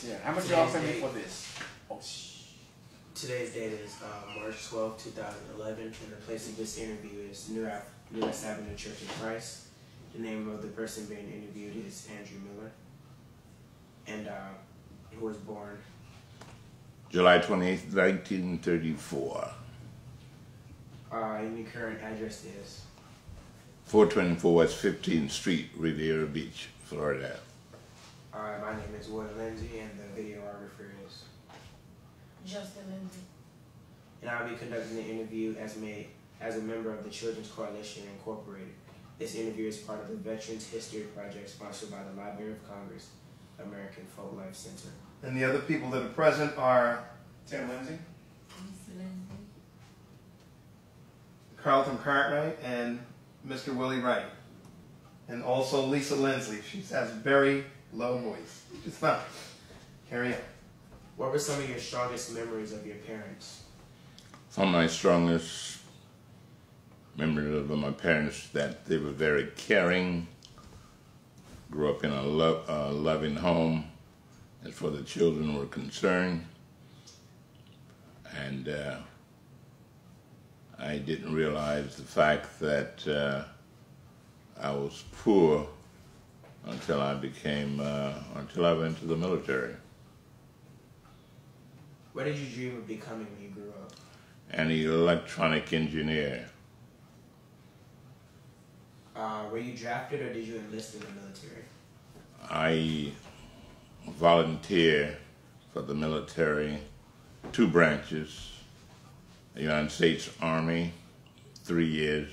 Yeah. How much y'all pay me for this? Oh, Today's date is March 12, 2011, and the place of this interview is New West Avenue Church of Christ. The name of the person being interviewed is Andrew Miller, and who was born July 28th, 1934. And the current address is 424 West 15th Street, Riviera Beach, Florida. my name is Wood Lindsay, and the videographer is Justin Lindsay. And I'll be conducting the interview as a member of the Children's Coalition Incorporated. This interview is part of the Veterans History Project sponsored by the Library of Congress, American Folklife Center. And the other people that are present are Tim Lindsay, Carlton Cartwright, and Mr. Willie Wright. And also Lisa Lindsay. She has a very low voice. Just fine. Carry on. What were some of your strongest memories of your parents? Some of my strongest memories of my parents that they were very caring, grew up in a loving home as far as the children were concerned, and I didn't realize the fact that I was poor until I went to the military. What did you dream of becoming when you grew up? An electronic engineer. Were you drafted or did you enlist in the military? I volunteered for the military, 2 branches, the United States Army, 3 years,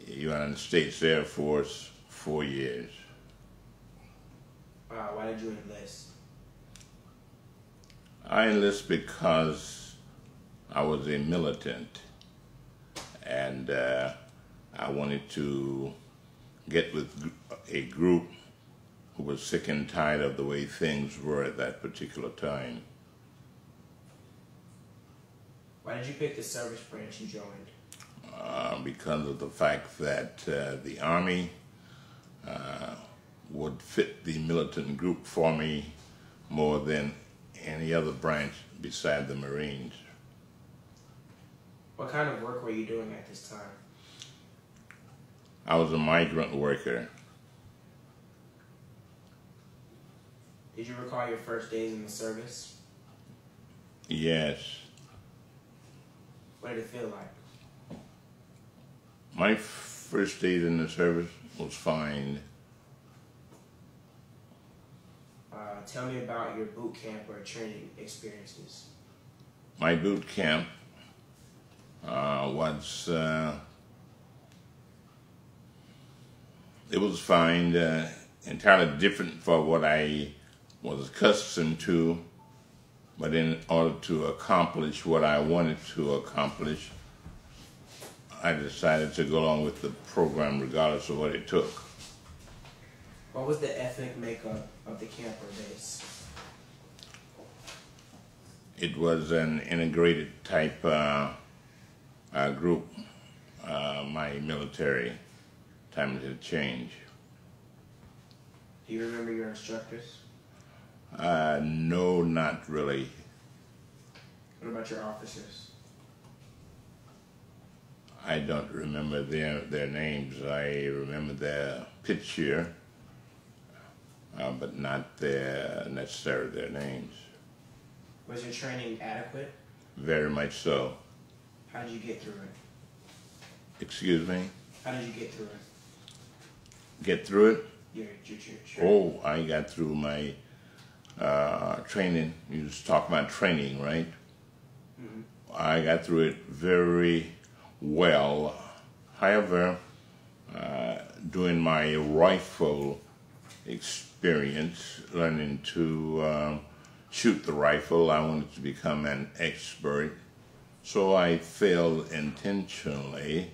United States Air Force, 4 years. Why did you enlist? I enlisted because I was a militant, and I wanted to get with a group who was sick and tired of the way things were at that particular time. Why did you pick the service branch you joined? Because of the fact that the Army would fit the militant group for me more than any other branch beside the Marines. What kind of work were you doing at this time? I was a migrant worker. Did you recall your first days in the service? Yes. What did it feel like? My first days in the service was fine. Tell me about your boot camp or training experiences. My boot camp was it was fine, entirely different for what I was accustomed to, but in order to accomplish what I wanted to accomplish, I decided to go along with the program regardless of what it took. What was the ethnic makeup of the camper base? It was an integrated type group. My military times had changed. Do you remember your instructors? No, not really. What about your officers? I don't remember their names. I remember their picture, but not necessarily their names. Was your training adequate? Very much so. How did you get through it? Excuse me? How did you get through it? Get through it? Your Oh, I got through my training. You just talk about training, right? Mm-hmm. I got through it very well. However, during my rifle experience, learning to shoot the rifle, I wanted to become an expert. So I failed intentionally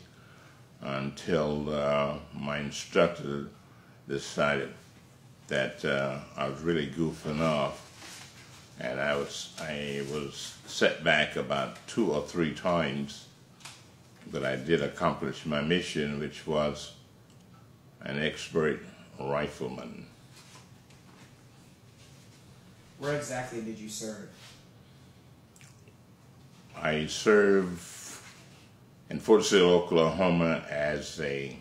until my instructor decided that I was really goofing off, and I was set back about 2 or 3 times, but I did accomplish my mission, which was an expert rifleman. Where exactly did you serve? I served in Fort Sill, Oklahoma as a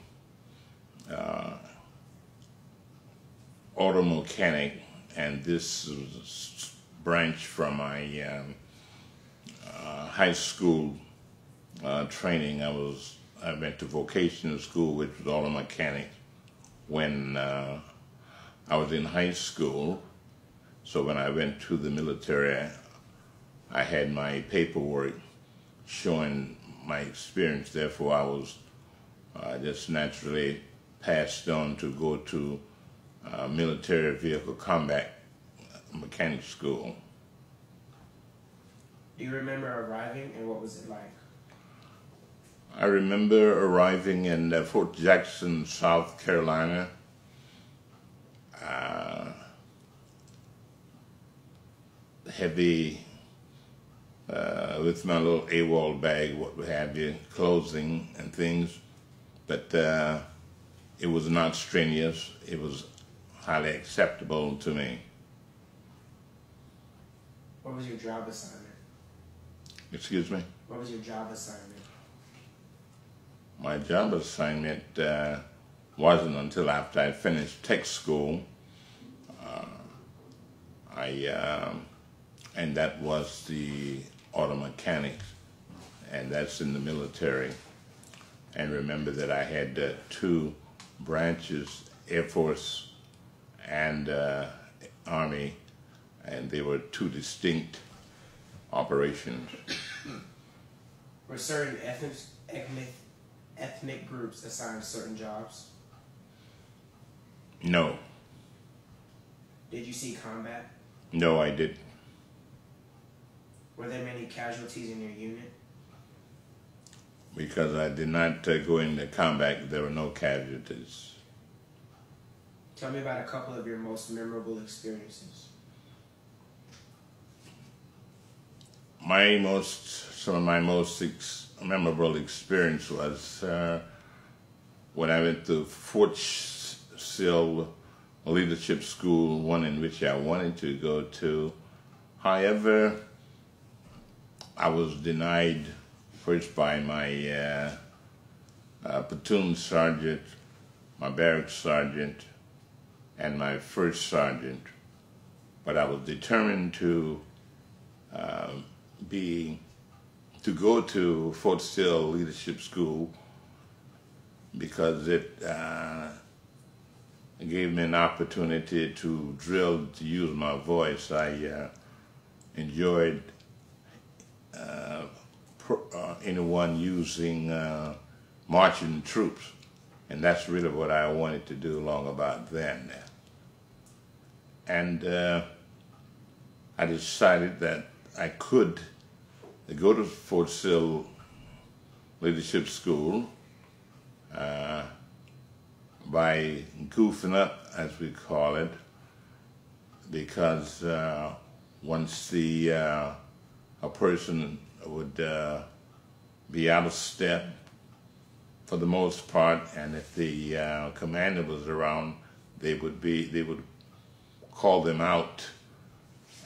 auto mechanic, and this was a branch from my high school training. I went to vocational school, which was auto mechanic, when I was in high school. So when I went to the military, I had my paperwork showing my experience. Therefore, I was just naturally passed on to go to military vehicle combat mechanic school. Do you remember arriving, and what was it like? I remember arriving in Fort Jackson, South Carolina. Heavy, with my little AWOL bag, what have you, clothing and things, but it was not strenuous. It was highly acceptable to me. What was your job assignment? Excuse me? What was your job assignment? My job assignment wasn't until after I finished tech school. And that was the auto mechanics, and that's in the military. And remember that I had two branches, Air Force and Army, and they were two distinct operations. Were certain ethnic groups assigned certain jobs? No. Did you see combat? No, I didn't. Were there many casualties in your unit? Because I did not go into combat, there were no casualties. Tell me about a couple of your most memorable experiences. Some of my most memorable experience was when I went to Fort Sill Leadership School, one in which I wanted to go to. However, I was denied first by my platoon sergeant, my barracks sergeant, and my first sergeant. But I was determined to go to Fort Sill Leadership School because it gave me an opportunity to drill, to use my voice. I enjoyed anyone using marching troops, and that's really what I wanted to do long about then. And I decided that I could go to Fort Sill Leadership School by goofing up, as we call it, because once a person would be out of step for the most part, and if the commander was around, they would call them out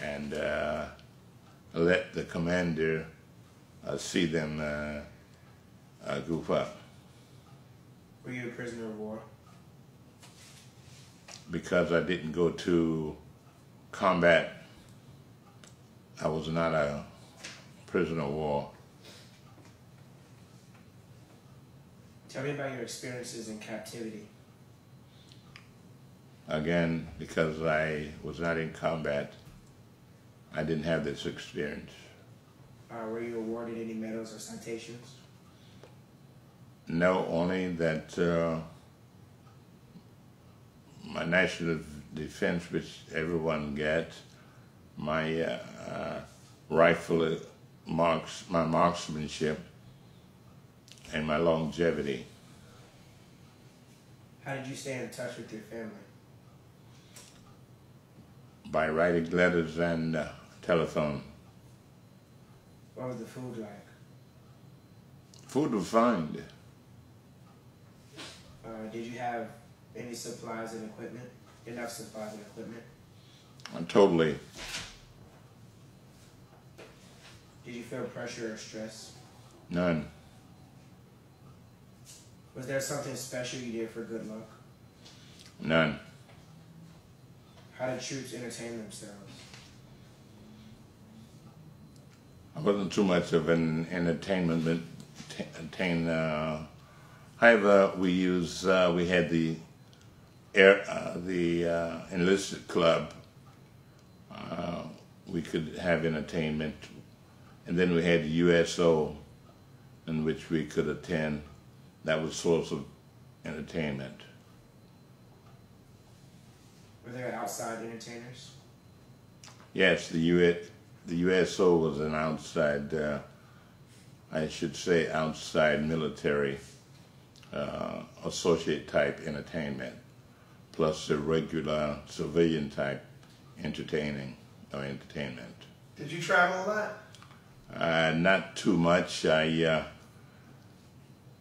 and let the commander see them goof up. Were you a prisoner of war? Because I didn't go to combat, I was not a prisoner of war. Tell me about your experiences in captivity. Again, because I was not in combat, I didn't have this experience. Were you awarded any medals or citations? No, only that my national defense, which everyone gets, my rifle marks, my marksmanship, and my longevity. How did you stay in touch with your family? By writing letters and telephone. What was the food like? Food was fine. Did you have any supplies and equipment? Enough supplies and equipment? Totally. Did you feel pressure or stress? None. Was there something special you did for good luck? None. How did troops entertain themselves? I wasn't too much of an however, we had the enlisted club. We could have entertainment, and then we had the USO, in which we could attend. That was source of entertainment. Were there outside entertainers? Yes, the USO was an outside, I should say, outside military associate type entertainment, plus the regular civilian type entertainment. Did you travel a lot? Not too much.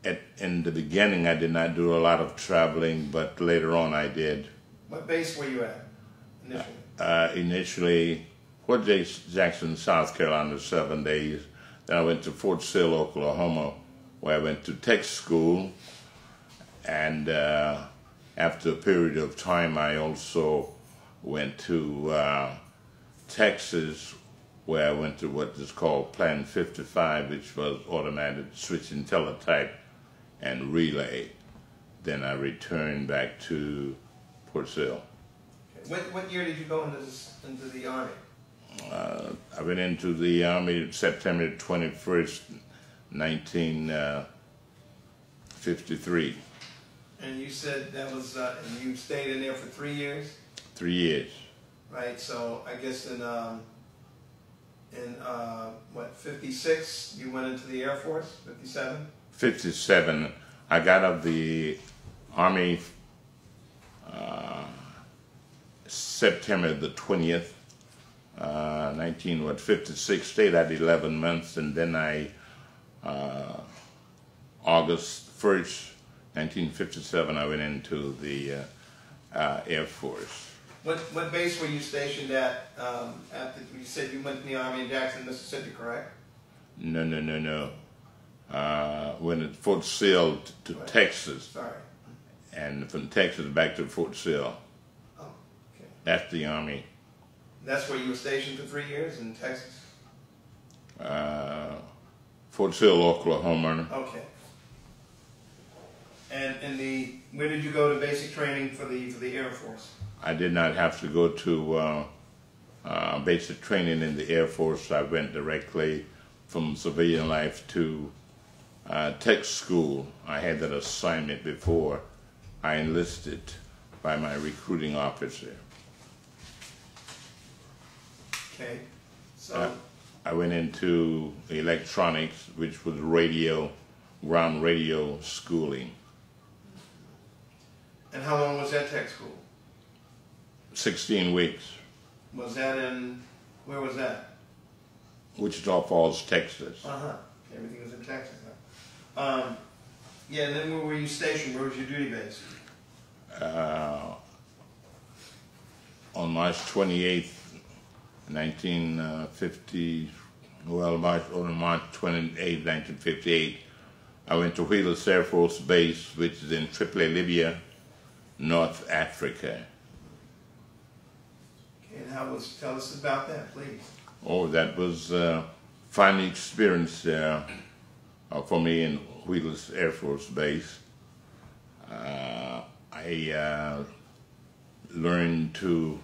In the beginning, I did not do a lot of traveling, but later on I did. What base were you at initially? Initially, Fort Jackson, South Carolina, 7 days. Then I went to Fort Sill, Oklahoma, where I went to tech school. And after a period of time, I also went to Texas, where I went to what is called Plan 55, which was automatic switching teletype and relay. Then I returned back to Fort Sill. What year did you go into the Army? I went into the Army September 21st, 1953. And you said that was, and you stayed in there for 3 years? 3 years. Right, so I guess in 56, you went into the Air Force, 57? 57. I got out of the Army September the 20th, 56, stayed at 11 months, and then August 1st, 1957, I went into the Air Force. What base were you stationed at after you said you went to the Army in Jackson, Mississippi, correct? No. Went at Fort Sill to Right. Texas. Sorry. And from Texas back to Fort Sill. Oh, okay. That's the Army. That's where you were stationed for 3 years in Texas? Fort Sill, Oklahoma. Okay. And where did you go to basic training for the Air Force? I did not have to go to basic training in the Air Force. I went directly from civilian life to tech school. I had that assignment before I enlisted by my recruiting officer. Okay. So I went into electronics, which was ground radio schooling. and how long was that tech school? 16 weeks. Was that where was that? Wichita Falls, Texas. Uh-huh. Everything was in Texas, huh? Yeah, and then where were you stationed? Where was your duty base? On March 28th, 1950, on March 28th, 1958, I went to Wheelers Air Force Base, which is in Tripoli, Libya, North Africa. Okay, and tell us about that, please. Oh, that was a fine experience for me in Wheelers Air Force Base. I learned to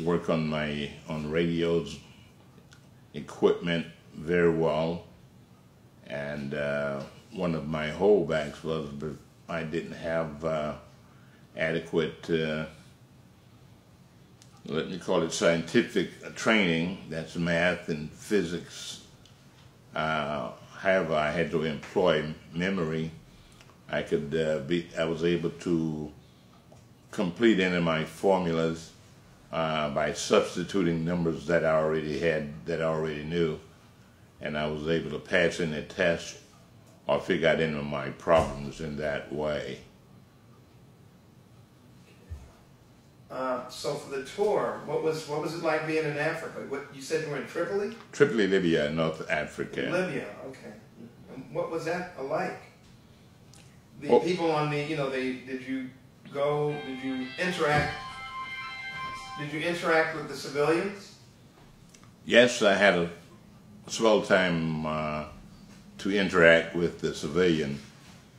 work on radios equipment very well, and one of my holdbacks was I didn't have adequate, let me call it scientific training. That's math and physics. However, I had to employ memory. I was able to complete any of my formulas by substituting numbers that I already knew, and I was able to pass any test or figure out any of my problems in that way. So for the tour, what was it like being in Africa? What you said you were in Tripoli? Tripoli, Libya, North Africa. Libya, okay. And what was that like? The Oh. people on the, did you go? Did you interact? Did you interact with the civilians? Yes, I had a swell time to interact with the civilian.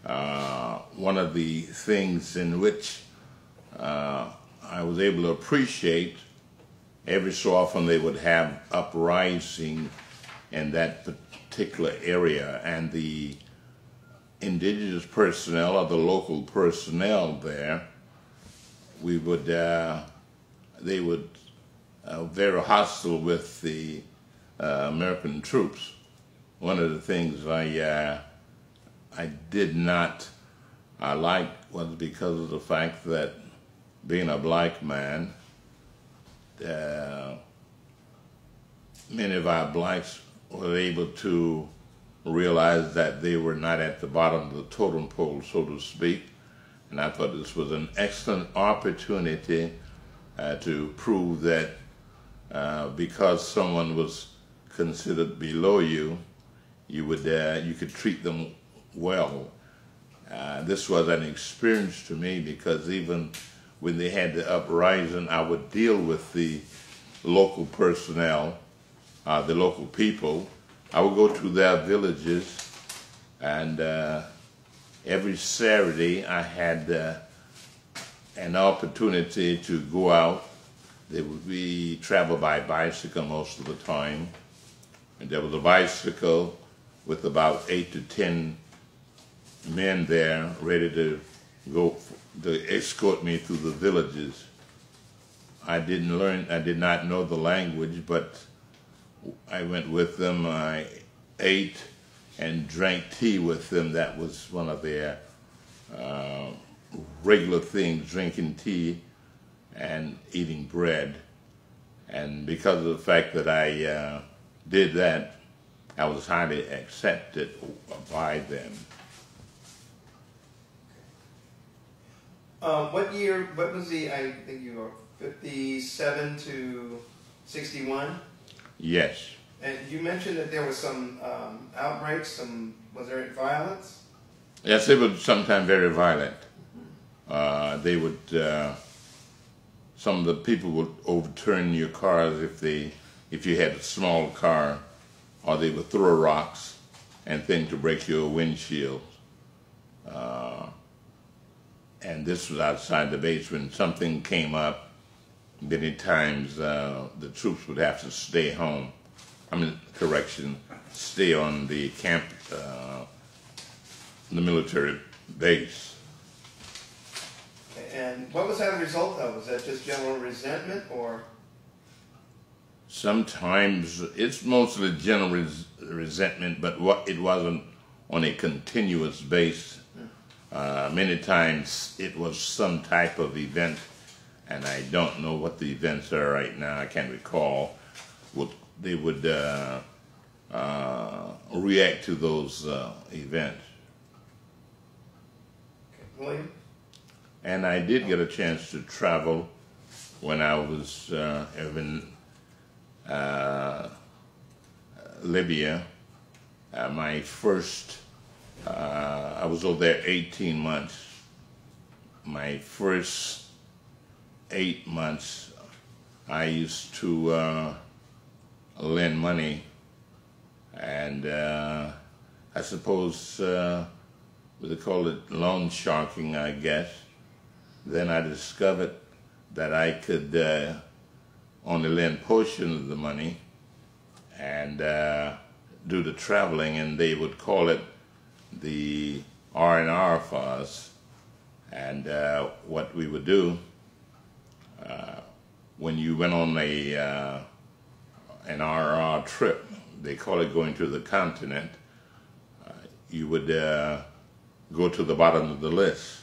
One of the things in which I was able to appreciate, every so often they would have uprising in that particular area, and the indigenous personnel or the local personnel there, they would very hostile with the American troops. One of the things I did not like was because of the fact that being a black man, many of our blacks were able to realize that they were not at the bottom of the totem pole, so to speak. And I thought this was an excellent opportunity to prove that because someone was considered below you, you could treat them well. This was an experience to me because even when they had the uprising, I would deal with the local personnel, the local people. I would go to their villages, and every Saturday I had an opportunity to go out. We travel by bicycle most of the time, and there was a bicycle with about 8 to 10 men there ready to go to escort me through the villages. I did not know the language, but I went with them. I ate and drank tea with them. That was one of their regular things, drinking tea and eating bread. And because of the fact that I did that, I was highly accepted by them. What year, what was I think you were 57 to 61? Yes. And you mentioned that there was some outbreaks, was there violence? Yes, they were sometimes very violent. They would, some of the people would overturn your cars if you had a small car, or they would throw rocks and things to break your windshield. And this was outside the base. When something came up, many times the troops would have to stay home. Stay on the camp, the military base. And what was that a result of? Was that just general resentment, or? Sometimes it's mostly general resentment, but it wasn't on a continuous basis. Many times it was some type of event, and I don't know what the events are right now. I can't recall. They would react to those events. Okay. William? And I did get a chance to travel when I was in Libya. My first, I was over there 18 months. My first 8 months, I used to lend money, and I suppose they call it loan sharking, I guess. Then I discovered that I could only lend portion of the money and do the traveling, and they would call it the R&R for us. And what we would do, when you went on an R&R trip, they call it going to the continent, you would go to the bottom of the list.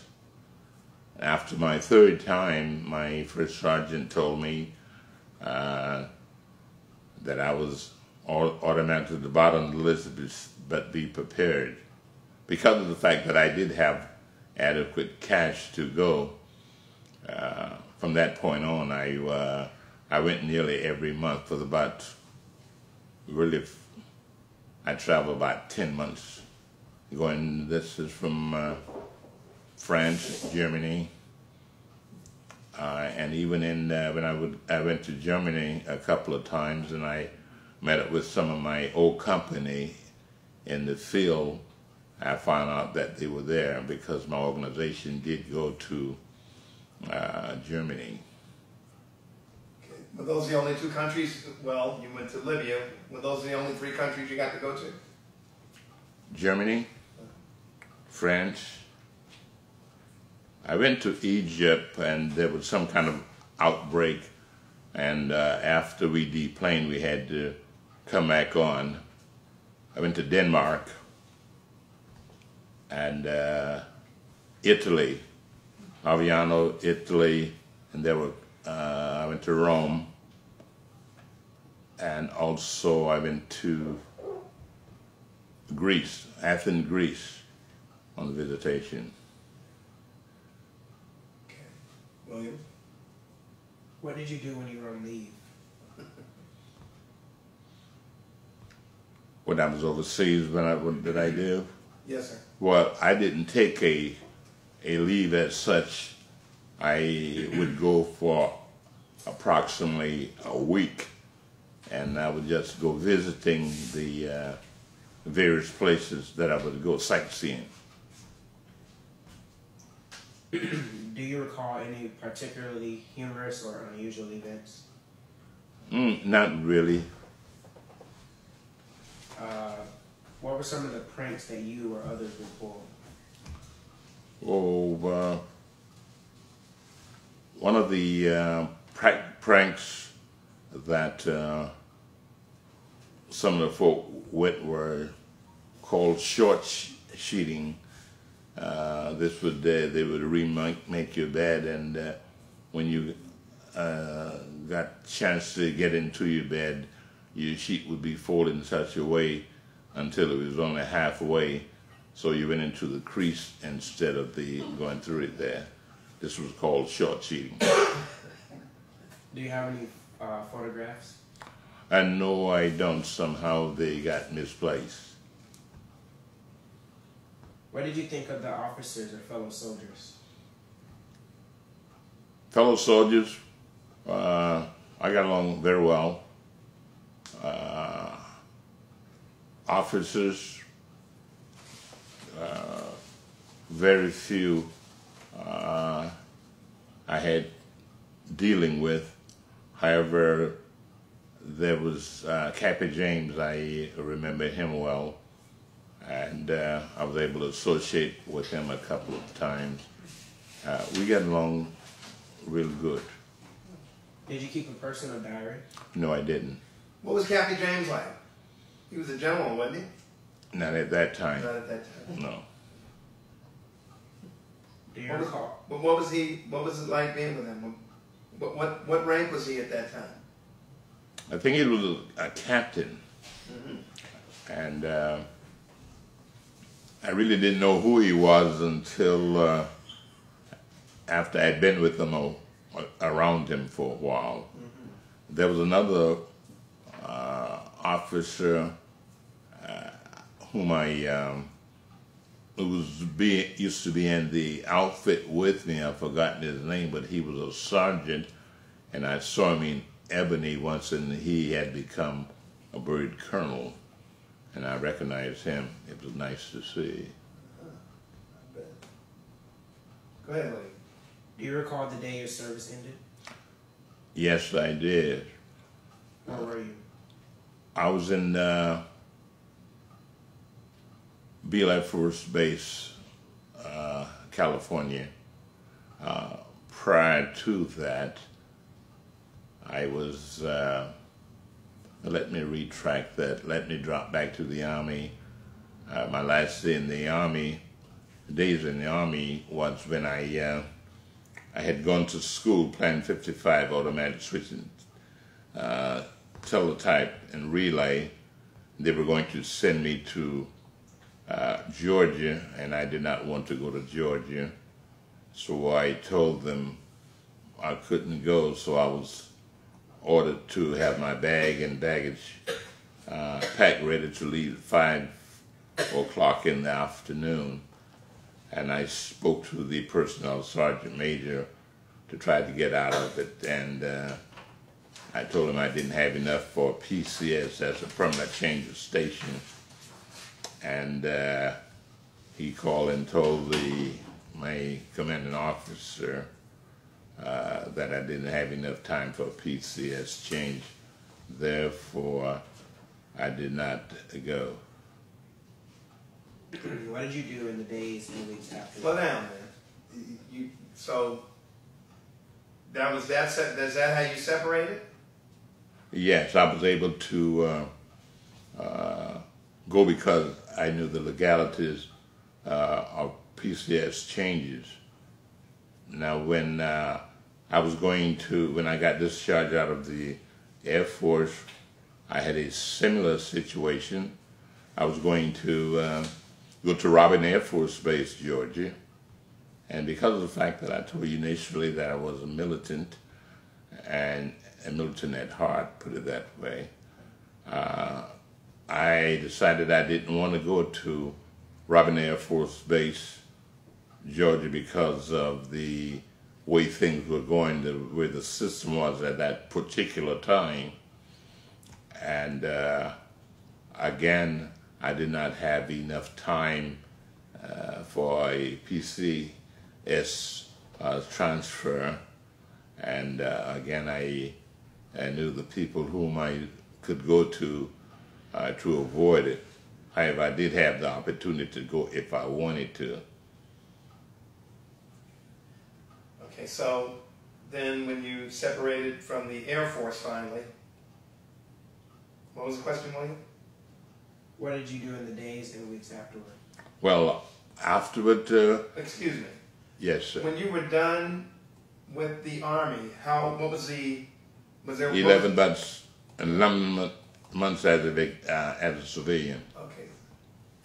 After my third time, my first sergeant told me that I was automatically at the bottom of the list, but be prepared. Because of the fact that I did have adequate cash to go, from that point on, I went nearly every month for about, really, I traveled about 10 months. Going, this is from France, Germany, and even in when I went to Germany a couple of times, and I met up with some of my old company in the field. I found out that they were there because my organization did go to Germany. Okay. Were those the only two countries? Well, you went to Libya. Were those the only three countries you got to go to? Germany, France. I went to Egypt, and there was some kind of outbreak, and after we deplaned, we had to come back on. I went to Denmark and Italy, Aviano, Italy, and there were. I went to Rome, and also I went to Greece, Athens, Greece, on visitation. Okay. William? What did you do when you were on leave? When I was overseas, what did I do? Yes, sir. Well, I didn't take a leave as such. I would go for approximately a week, and I would just go visiting the various places that I would go sightseeing. Do you recall any particularly humorous or unusual events? Not really. What were some of the pranks that you or others would pull? Oh, one of the pranks that some of the folk went were called short sheeting. This would they would remake your bed, and when you got a chance to get into your bed, your sheet would be folded in such a way until it was only halfway, so you went into the crease instead of the going through it there. This was called short sheeting. Do you have any photographs? I know I don't. Somehow they got misplaced. What did you think of the officers or fellow soldiers? Fellow soldiers, I got along very well. Officers, very few I had dealing with. However, there was Cappy James. I remember him well, and I was able to associate with him a couple of times. We got along real good. Did you keep a personal diary? No, I didn't. What was Cappy James like? He was a general, wasn't he? Not at that time. Not at that time. No. Do you recall? But what was it like being with him? What rank was he at that time? I think he was a captain. Mm-hmm. And I really didn't know who he was until after I'd been with him around him for a while. Mm-hmm. There was another officer whom used to be in the outfit with me. I've forgotten his name, but he was a sergeant, and I saw him in Ebony once, and he had become a bird colonel, and I recognized him. It was nice to see. I bet. Go ahead, William. Do you recall the day your service ended? Yes, I did. Where were you? I was in Beale Air Force Base, California. Prior to that, I was, let me retract that, let me drop back to the Army. My last day in the Army, days in the Army was when I had gone to school, Plan 55, automatic switching, teletype and relay. They were going to send me to Georgia, and I did not want to go to Georgia. So I told them I couldn't go, so I was ordered to have my bag and baggage packed ready to leave at 5 o'clock in the afternoon. And I spoke to the personnel sergeant major to try to get out of it, and I told him I didn't have enough for PCS, as a permanent change of station, and he called and told my commanding officer that I didn't have enough time for a PCS change. Therefore, I did not go. What did you do in the days and weeks after? Slow down, man. So that was that. Is that how you separated? Yes, I was able to go because I knew the legalities of PCS changes. Now, when when I got discharged out of the Air Force, I had a similar situation. I was going to go to Robin Air Force Base, Georgia, and because of the fact that I told you initially that I was a militant, and a militant at heart, put it that way, I decided I didn't want to go to Robin Air Force Base, Georgia, because of the way things were going, the way the system was at that particular time. And again, I did not have enough time for a PCS transfer. And again, I knew the people whom I could go to avoid it. However, I did have the opportunity to go if I wanted to. Okay, so then when you separated from the Air Force finally, what was the question, William? What did you do in the days and weeks afterward? Well, afterward... Excuse me. Yes, sir. When you were done with the Army, was there... 11 months as a civilian. Okay.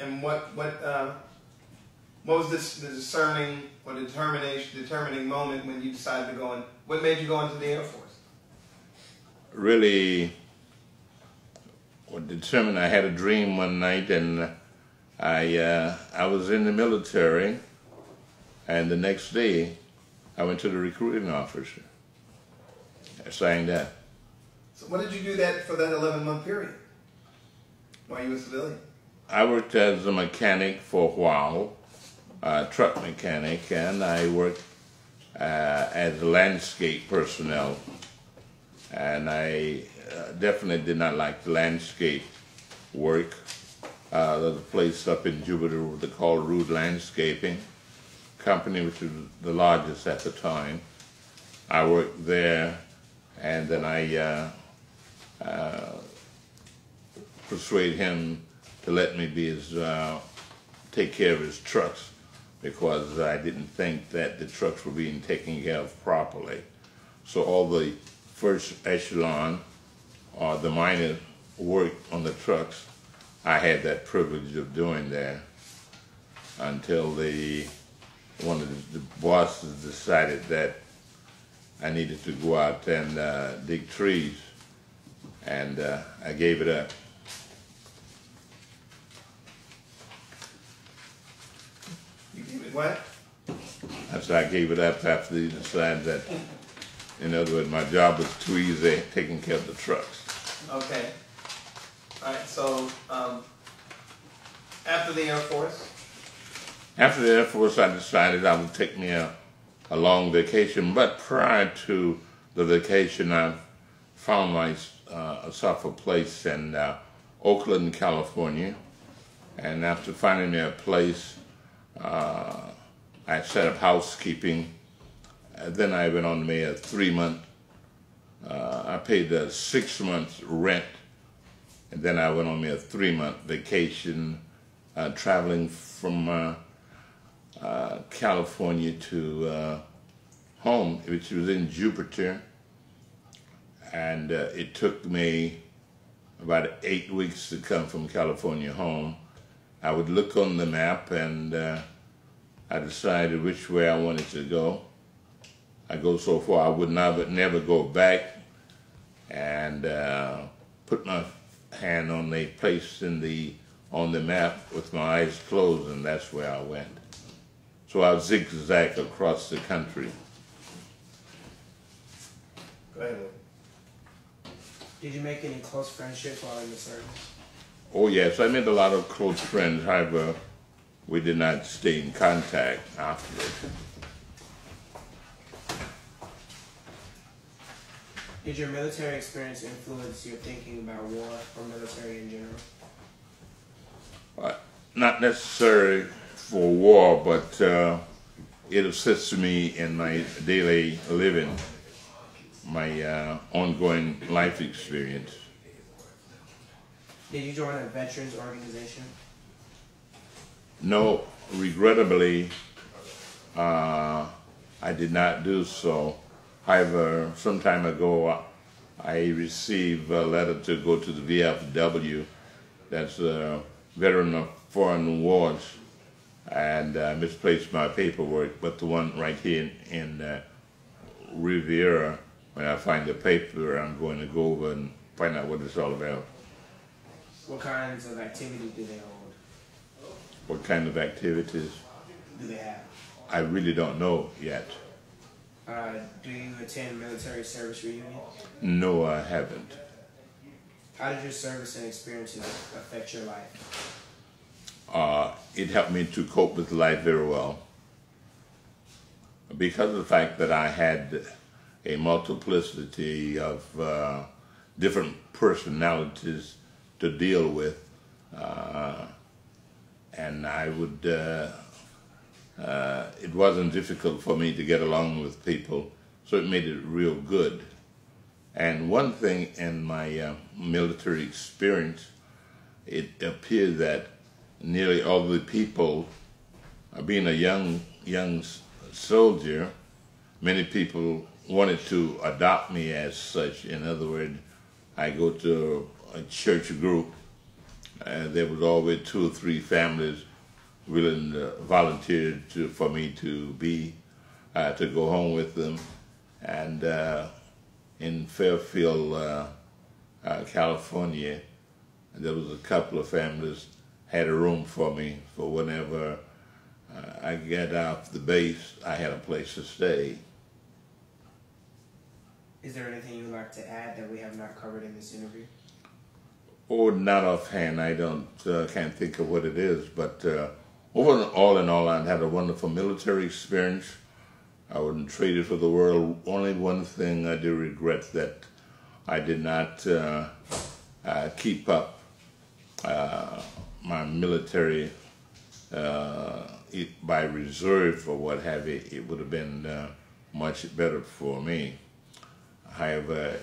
And what was the determining moment when you decided to go in? What made you go into the Air Force? Really, what determined, I had a dream one night, and I was in the military, and the next day I went to the recruiting officer. I signed up. So what did you do for that 11-month period while you were a civilian? I worked as a mechanic for a while, truck mechanic, and I worked as a landscape personnel. And I definitely did not like the landscape work. There's a place up in Jupiter they call Rude Landscaping Company, which was the largest at the time. I worked there, and then I persuaded him to let me take care of his trucks, because I didn't think that the trucks were being taken care of properly. So all the first echelon, or the minor work on the trucks, I had that privilege of doing there, until one of the bosses decided that I needed to go out and dig trees, and I gave it up. You gave it what? I gave it up after they decided that, in other words, my job was too easy taking care of the trucks. Okay. All right, so after the Air Force? After the Air Force, I decided I would take me a long vacation, but prior to the vacation, I found myself a place in Oakland, California, and after finding me a place, I set up housekeeping. Then I went on to me a 3-month, I paid a 6 months rent, and then I went on me a 3-month vacation, traveling from California to home, which was in Jupiter, and it took me about 8 weeks to come from California home. I would look on the map, and I decided which way I wanted to go. I go so far I would never go back and put my hand on a place on the map with my eyes closed, and that's where I went. So I zigzag across the country. Go ahead, Lee. Did you make any close friendships while in the service? Oh yes, I made a lot of close friends. However, we did not stay in contact afterwards. Did your military experience influence your thinking about war or military in general? Not necessarily for war, but it assists me in my daily living, my ongoing life experience. Did you join a veterans organization? No, regrettably, I did not do so. However, some time ago, I received a letter to go to the VFW, that's Veteran of Foreign Wars, and I misplaced my paperwork, but the one right here in Riviera, when I find the paper, I'm going to go over and find out what it's all about. What kinds of activities do they hold? What kind of activities? Do they have? I really don't know yet. Do you attend military service reunions? No, I haven't. How did your service and experiences affect your life? It helped me to cope with life very well. Because of the fact that I had a multiplicity of different personalities to deal with, and I would, it wasn't difficult for me to get along with people, so it made it real good. And one thing in my military experience, it appeared that nearly all the people, being a young soldier, many people wanted to adopt me as such. In other words, I go to a church group, there was always 2 or 3 families willing to volunteer for me to go home with them. And in Fairfield, California, there was a couple of families had a room for me for whenever I get off the base, I had a place to stay. Is there anything you'd like to add that we have not covered in this interview? Oh, not offhand. I can't think of what it is. But all in all, I had a wonderful military experience. I wouldn't trade it for the world. Only one thing I do regret, that I did not keep up my military by reserve or what have you. It would have been much better for me. However,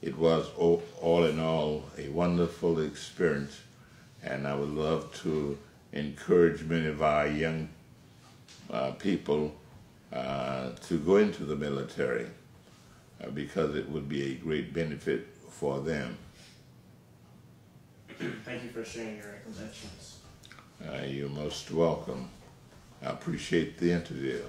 it was all in all a wonderful experience, and I would love to encourage many of our young people to go into the military because it would be a great benefit for them. Thank you for sharing your recollections. You're most welcome. I appreciate the interview.